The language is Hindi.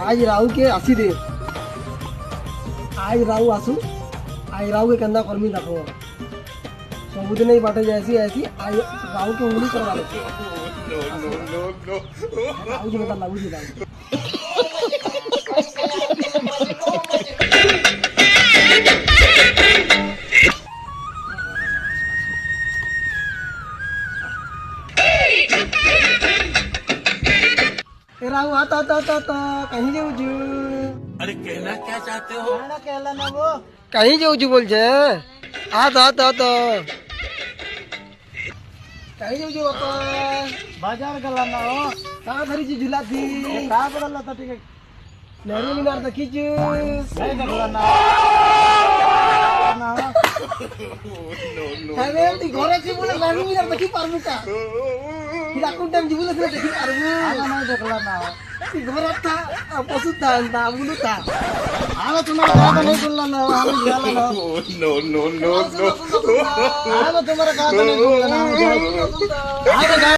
आज राहु के आसी दे आज राहु आसू आज राहु के कंधा कर्मी देखो सबुदिन ही बाटे जैसी ऐसी आज राहु के उंगली करवा लो राहु जी बता लागू जी राहु राहु आता कहीं जाऊ जू अरे कहना क्या चाहते हो? कहला ना वो कहीं जाऊ जू बोल जे आता कहीं जाऊ जू बापा बाजार गला ना हो कहाँ धरी जी झूला थी कहाँ बदलना था ठीक है नेहरू मीनार देखी जू नहीं गला ना अरे ती घरे छी बोले नेहरू मीनार देखी पारबू का हिला कोन टाइम जीबुले से देखी पारबू आना नहीं देखला ना ती घरे था पशु था ना बुलु था आना तुम्हारा कहा नहीं बोलना ना हमें जाला ना नो आना तुम्हारा कहा नहीं बोलना ना